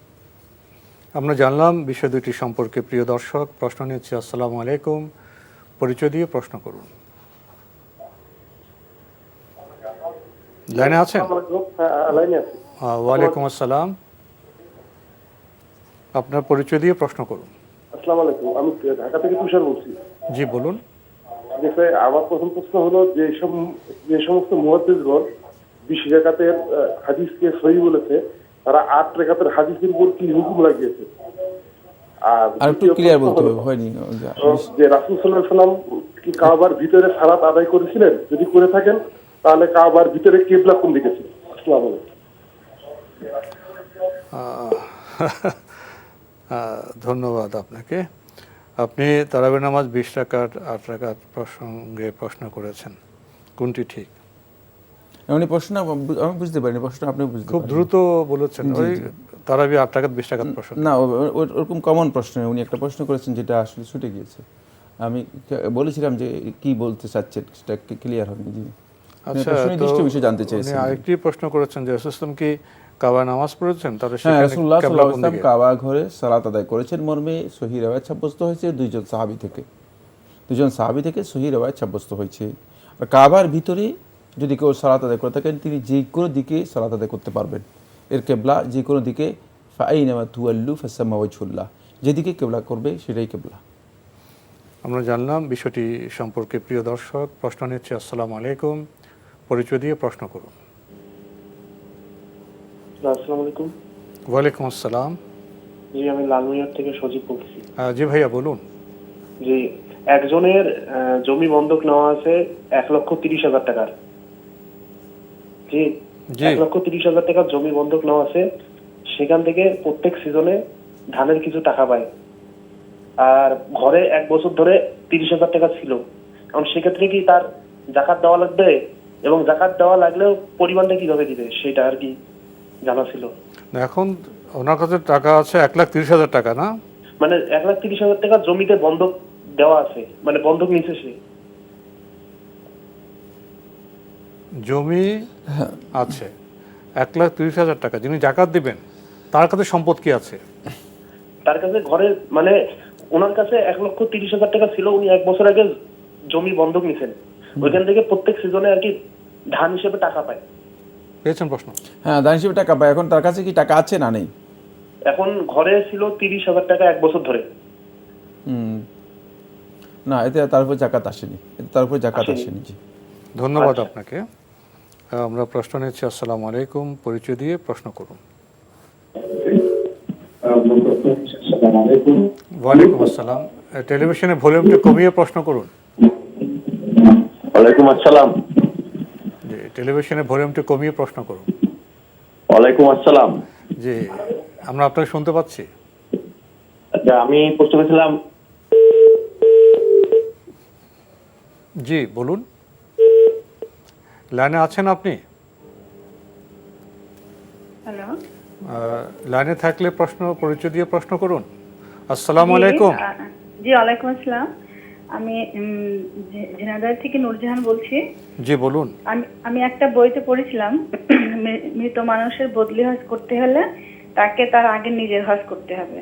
আমরা জানলাম বিষয় দুটি সম্পর্কে। প্রিয় দর্শক, প্রশ্ন নিচ্ছি। আসসালামু আলাইকুম, পরিচয় দিয়ে প্রশ্ন করুন। লাইনে আছেন? ওয়ালাইকুম আসসালাম, আপনার পরিচয় দিয়ে প্রশ্ন করুন। আসসালামু আলাইকুম, আমি ঢাকা থেকে তুষার বলছি। জি বলুন। আমার প্রথম প্রশ্ন হলো যে সমস্ত মুহাদ্দিসগণ 20 রাকাতের হাদিসকে সহিহ বলেছে, তারা 8 রাকাতের হাদিসের উপর কি হুকুম লাগিয়েছে? আর একটু ক্লিয়ার বলতে হবে, হয়নি যে রাসূল সাল্লাল্লাহু আলাইহি ওয়াসাল্লাম কি কাবার ভিতরে সালাত আদায় করেছিলেন? যদি করে থাকেন তাহলে কাবার ভিতরে কিবলা কোন দিকে ছিল? আসসালামু আলাইকুম। ধন্যবাদ আপনাকে। আপনি তারাবির নামাজ 20 রাকাত 8 রাকাত প্রসঙ্গে প্রশ্ন করেছেন, কোনটি ঠিক? এমনি প্রশ্ন আমি বুঝতে পারিনি, প্রশ্ন আপনি বুঝতে খুব দ্রুত বলেছেন। ওই তারাবি 8 রাকাত 20 রাকাত প্রশ্ন না, ওরকম কমন প্রশ্ন উনি একটা প্রশ্ন করেছেন যেটা আসলে ছুটে গিয়েছে। আমি বলেছিলাম যে কি বলতে চাচ্ছেন সেটা ক্লিয়ার হয়নি। জি, আচ্ছা, নির্দিষ্ট বিষয় জানতে চাইছেন। আরেকটি প্রশ্ন করেছেন যে রাসূল কি কাবা নামাজ পড়েছেন? তাহলে হ্যাঁ, রাসূলুল্লাহ সাল্লাল্লাহু আলাইহি ওয়াসাল্লাম কাবা ঘরে সালাত আদায় করেছেন মর্মে সহিহ রওয়ায়াত সাব্যস্ত হয়েছে দুইজন সাহাবী থেকে সহিহ রওয়ায়াত সাব্যস্ত হয়েছে। আর কাবার ভিতরে যদি কেউ সালাত আদায় করে থাকেন, তিনি যে কোনো দিকে সালাত আদায় করতে পারবেন। এর কিবলা যে কোনো দিকে, ফাআইনামা তুওয়াল্লু ফাসাম্মা ওয়াজহুল্লাহ, যেদিকে কিবলা করবে সেটাই কিবলা। আমরা জানলাম বিষয়টি সম্পর্কে। প্রিয় দর্শক, প্রশ্ন নিচ্ছে। আসসালামু আলাইকুম, পরিচয় দিয়ে প্রশ্ন করুন। আসসালামু আলাইকুম। ওয়ালাইকুম আসসালাম। জি, আমি লালমিয়ার থেকে সজীব বলছি। জি ভাইয়া বলুন। জি, একজনের জমি বন্ধক নেওয়া আছে 1,30,000 টাকার। জি, 1,30,000 টাকার জমি বন্ধক নেওয়া আছে। সেখান থেকে প্রত্যেক সিজনে ধানের কিছু টাকা পায়, আর ঘরে 1 বছর ধরে 30,000 টাকা ছিল। এখন সেক্ষেত্রে কি তার জাকাত দেওয়া লাগবে, এবং জাকাত দেওয়া লাগলেও পরিমাণটা কিভাবে দিবে সেটা আর কি জানা ছিল। এখন ওনার কাছে টাকা আছে 1,30,000 টাকা, না মানে 1,30,000 টাকা জমিতে বন্ধক দেওয়া আছে, মানে বন্ধক নিচ্ছে সে। জমি আছে, 1,30,000 টাকা যিনি জাকাত দিবেন তার কাছে সম্পদ কি আছে? তার কাছে ঘরে মানে ওনার কাছে 1,30,000 টাকা ছিল। উনি 1 বছর আগে জমি বন্ধক নিছেন, ওইখান থেকে প্রত্যেক সিজনে আর কি ধান হিসেবে টাকা পায়। পেয়েছেন প্রশ্ন? হ্যাঁ, ধান হিসেবে টাকা পায়। এখন তার কাছে কি টাকা আছে না নেই? এখন ঘরে ছিল 30,000 টাকা 1 বছর ধরে। না, এতে তার উপর জাকাত আসেনি, এতে তার উপর জাকাত আসেনি। জি, ধন্যবাদ আপনাকে। আমরা প্রশ্ন নিচ্ছি। আসসালামু আলাইকুম, পরিচয় দিয়ে প্রশ্ন করুন। ওয়ালাইকুম আসসালাম। টেলিভিশনের ভলিউমটা কমিয়ে প্রশ্ন করুন। ওয়ালাইকুম আসসালাম। জি, টেলিভিশনের ভলিউমটা কমিয়ে প্রশ্ন করুন। ওয়ালাইকুম আসসালাম। জি, আমরা আপনাকে শুনতে পাচ্ছি। আচ্ছা, আমি প্রশ্ন করেছিলাম। জি বলুন, লাইনে আছেন আপনি? হ্যালো, লাইনে থাকলে প্রশ্ন পরিচয় দিয়ে প্রশ্ন করুন। আসসালামু আলাইকুম। জি ওয়ালাইকুম আসসালাম। আমি ঝিনাইদহ থেকে নূরজাহান বলছি। জি বলুন। আমি একটা বইতে পড়েছিলাম মৃত মানুষের বদলি হজ করতে হলে তাকে তার আগে নিজের হজ করতে হবে।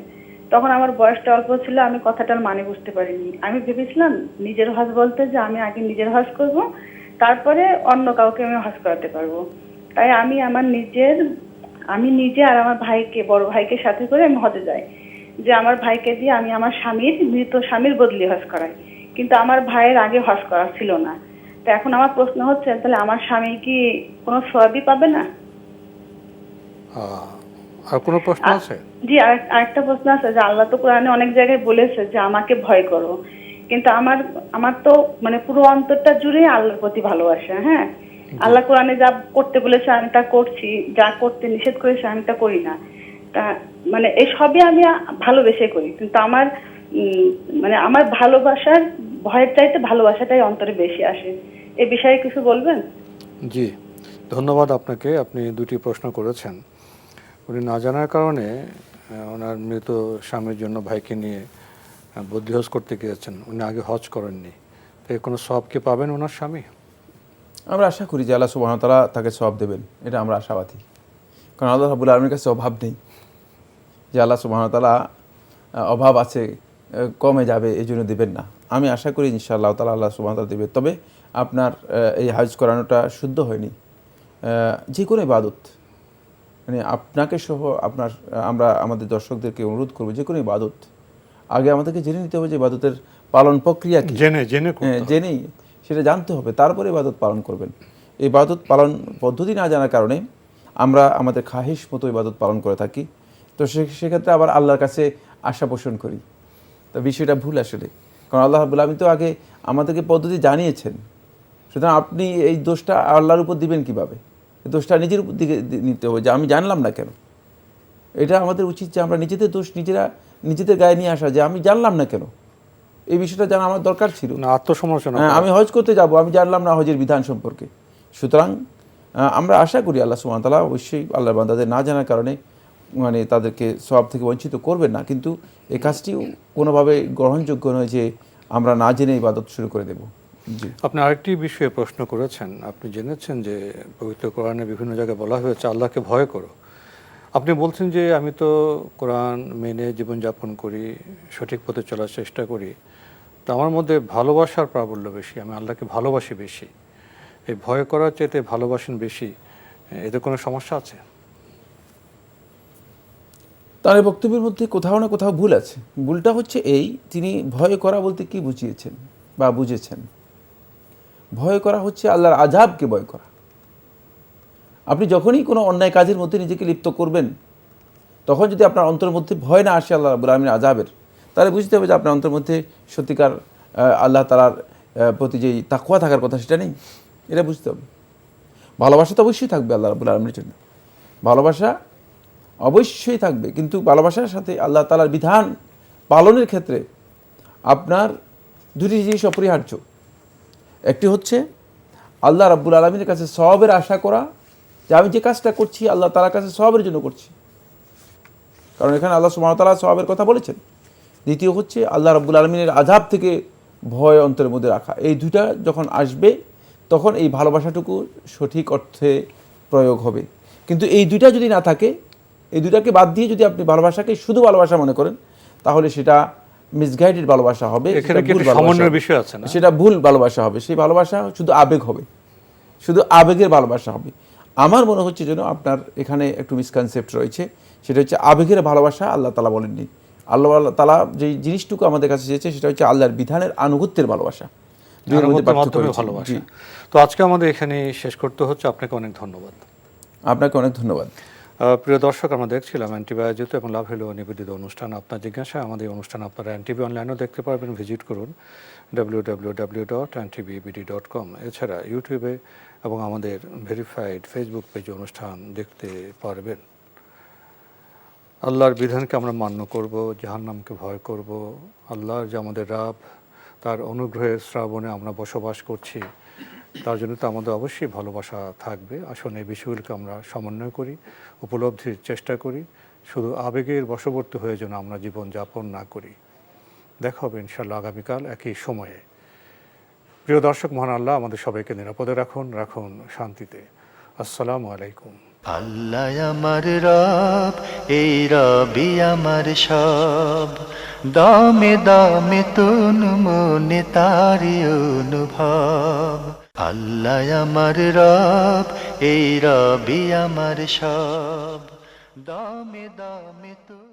তখন আমার বয়সটা অল্প ছিল, আমি কথাটার মানে বুঝতে পারিনি। আমি ভেবেছিলাম নিজের হজ বলতে যে আমি আগে নিজের হজ করব, তারপরে অন্য কাউকে আমি হজ করাতে পারবো। তাই আমি নিজে আর আমার ভাইকে, বড় ভাইকে সাথে করে আমি হজে যাই, যে আমার ভাইকে দিয়ে আমি আমার মৃত স্বামীর বদলি হজ করাই। কিন্তু আমার ভাইয়ের আগে হজ করা ছিল না। তো এখন আমার প্রশ্ন হচ্ছে, তাহলে আমার স্বামী কি কোনো সওয়াবই পাবে না? আর কোনো প্রশ্ন আছে? জি, আরেকটা প্রশ্ন আছে যে আল্লাহ তো কোরআনে অনেক জায়গায় বলেছে যে আমাকে ভয় করো, কিন্তু আমার তো মানে পুরো অন্তরটা জুড়ে আল্লাহর প্রতি ভালোবাসা। হ্যাঁ, আল্লাহ কোরআনে যা করতে বলেছে আমি তা করছি, যা করতে নিষেধ করেছে আমি তা করি না। তা মানে এই সবই আমি ভালোবেসে করি, কিন্তু আমার ভালোবাসার ভয়ের চাইতে ভালোবাসাটাই অন্তরে বেশি আসে। এই বিষয়ে কিছু বলবেন? জি, ধন্যবাদ আপনাকে। আপনি দুটি প্রশ্ন করেছেন। উনি না জানার কারণে ওনার মৃত স্বামীর জন্য ভাইকে নিয়ে বদলি হজ করতে গিয়েছেন, উনি আগে হজ করেননি। তো কোনো সওয়াব কি পাবেন ওনার স্বামী? আমরা আশা করি যে আল্লাহ সুবহানাহু ওয়া তাআলা তাকে সওয়াব দেবেন, এটা আমরা আশাবাদী। কারণ আল্লাহ রাব্বুল আলামিনের কাছে অভাব নেই, যে আল্লাহ সুবহানাহু ওয়া তাআলা অভাব আছে কমে যাবে এই জন্য দেবেন না। আমি আশা করি ইনশাআল্লাহ তাআলা আল্লাহ সুবহানাহু ওয়া তাআলা দেবে। তবে আপনার এই হজ করানোটা শুদ্ধ হয়নি। যে কোনো ইবাদত, মানে আপনাকে সহ আমরা আমাদের দর্শকদেরকে অনুরোধ করবো, যে কোনো ইবাদত আগে আমাদেরকে জেনে নিতে হবে যে ইবাদতের পালন প্রক্রিয়া কি, জেনেই সেটা জানতে হবে, তারপরে ইবাদত পালন করবেন। ইবাদত পালন পদ্ধতি না জানার কারণে আমরা আমাদের খাহিশ মতো ইবাদত পালন করে থাকি। তো সেক্ষেত্রে আবার আল্লাহর কাছে আশা পোষণ করি, তো বিষয়টা ভুল আসলে। কারণ আল্লাহ রাব্বুল আলামিন তো আগে আমাদেরকে পদ্ধতি জানিয়েছেন, সুতরাং আপনি এই দোষটা আল্লাহর উপর দিবেন কিভাবে? এই দোষটা নিজের উপর দিকে নিতে হবে যে আমি জানলাম না কেন। এটা আমাদের উচিত যে আমরা নিজেদের দোষ নিজেদের গায়ে নিয়ে আসা, যে আমি জানলাম না কেন, এই বিষয়টা জানা আমার দরকার ছিল না। আত্মসমালোচনা, আমি হজ করতে যাব, আমি জানলাম না হজের বিধান সম্পর্কে। সুতরাং আমরা আশা করি আল্লাহ সুবহানাহু ওয়া তাআলা অবশ্যই আল্লাহর বান্দাদের না জানার কারণে মানে তাদেরকে সওয়াব থেকে বঞ্চিত করবেন না, কিন্তু এই কাজটি কোনোভাবে গ্রহণযোগ্য নয় যে আমরা না জেনে ইবাদত শুরু করে দেব। জি, আপনি আরেকটি বিষয়ে প্রশ্ন করেছেন। আপনি জেনেছেন যে পবিত্র কোরআনে বিভিন্ন জায়গায় বলা হয়েছে আল্লাহকে ভয় করো। আপনি বলছেন যে আমি তো কোরআন মেনে জীবনযাপন করি, সঠিক পথে চলার চেষ্টা করি, তো আমার মধ্যে ভালোবাসার প্রাবল্য বেশি, আমি আল্লাহকে ভালোবাসি বেশি। এই ভয় করার চাইতে ভালোবাসেন বেশি, এতে কোনো সমস্যা আছে? তার এই বক্তব্যের মধ্যে কোথাও না কোথাও ভুল আছে। ভুলটা হচ্ছে এই, তিনি ভয় করা বলতে কি বুঝিয়েছেন বা বুঝেছেন? ভয় করা হচ্ছে আল্লাহর আযাবকে ভয় করা। আপনি যখনই কোনো অন্যায় কাজের মধ্যে নিজেকে লিপ্ত করবেন, তখন যদি আপনার অন্তরের মধ্যে ভয় না আসে আল্লাহ রাব্বুল আলামিনের আযাবের, তাহলে বুঝতে হবে যে আপনার অন্তরের মধ্যে সত্যিকার আল্লাহ তাআলার প্রতি যেই তাকওয়া থাকার কথা সেটা নেই। এটা বুঝতে হবে। ভালোবাসা তো অবশ্যই থাকবে আল্লাহ রাব্বুল আলামিনের জন্য, ভালোবাসা অবশ্যই থাকবে, কিন্তু ভালোবাসার সাথে আল্লাহ তাআলার বিধান পালনের ক্ষেত্রে আপনার দুটি জিনিস অপরিহার্য। একটি হচ্ছে আল্লাহ রাব্বুল আলামিনের কাছে সওয়াবের আশা করা, যে আমি যে কাজটা করছি আল্লাহ তাআলার কাছে সওয়াবের জন্য করছি, কারণ এখানে আল্লাহ সুবহানাহু ওয়া তাআলা সওয়াবের কথা বলেছেন। দ্বিতীয় হচ্ছে আল্লাহ রাব্বুল আলামিনের আযাব থেকে ভয় অন্তরের মধ্যে রাখা। এই দুইটা যখন আসবে তখন এই ভালোবাসাটুকু সঠিক অর্থে প্রয়োগ হবে। কিন্তু এই দুইটা যদি না থাকে, এই দুইটাকে বাদ দিয়ে যদি আপনি ভালোবাসাকে শুধু ভালোবাসা মনে করেন, তাহলে সেটা মিসগাইডেড ভালোবাসা হবে, এখানে কি একটা সামান্য বিষয় আছে না? সেটা ভুল ভালোবাসা হবে। সেই ভালোবাসা শুধু আবেগ হবে, শুধু আবেগের ভালোবাসা হবে। আমার মনে হচ্ছে যেন আপনার এখানে একটু মিসকনসেপ্ট রয়েছে, সেটা হচ্ছে আবেগের ভালোবাসা আল্লাহ তাআলা বলেননি। আল্লাহ তাআলা যে জিনিসটুকু আমাদের কাছে চেয়েছে সেটা হচ্ছে আল্লাহর বিধানের আনুগত্যের ভালোবাসা। ভালোবাসা। তো আজকে আমাদের এখানে শেষ করতে হচ্ছে। আপনাকে অনেক ধন্যবাদ। আপনাকে অনেক ধন্যবাদ। প্রিয় দর্শক, আমরা দেখছিলাম এনটিভি আয়োজিত এবং লাভ হলো নিবেদিত অনুষ্ঠান আপনার জিজ্ঞাসা। আমাদের অনুষ্ঠান আপনারা এনটিভি অনলাইনেও দেখতে পারবেন, ভিজিট করুন www.ntvbd.com। এছাড়া ইউটিউবে এবং আমাদের ভেরিফাইড ফেসবুক পেজে অনুষ্ঠান দেখতে পারবেন। আল্লাহর বিধানকে আমরা মান্য করব, জাহান্নামকে ভয় করব। আল্লাহর যে আমাদের রাব, তার অনুগ্রহের শ্রাবণে আমরা বসবাস করছি, তার জন্য তো আমাদের অবশ্যই ভালোবাসা থাকবে। আসুন এই বিষয়গুলোকে আমরা সমন্বয় করি, উপলব্ধির চেষ্টা করি। শুধু আবেগের বশবর্তী হয়ে যেন আমরা জীবন যাপন না করি। দেখা হবে ইনশাআল্লাহ আগামীকাল একই সময়ে। প্রিয় দর্শক, মহান আল্লাহ আমাদের সবাইকে নিরাপদে রাখুন শান্তিতে। আসসালামু আলাইকুম। আল্লাহ আমার রব, এই রবি আমার সব, দামে দামে তন মনে তারি অনুভব। আল্লাহ আমার রব, এই রবি আমার সব, দামে দামে তন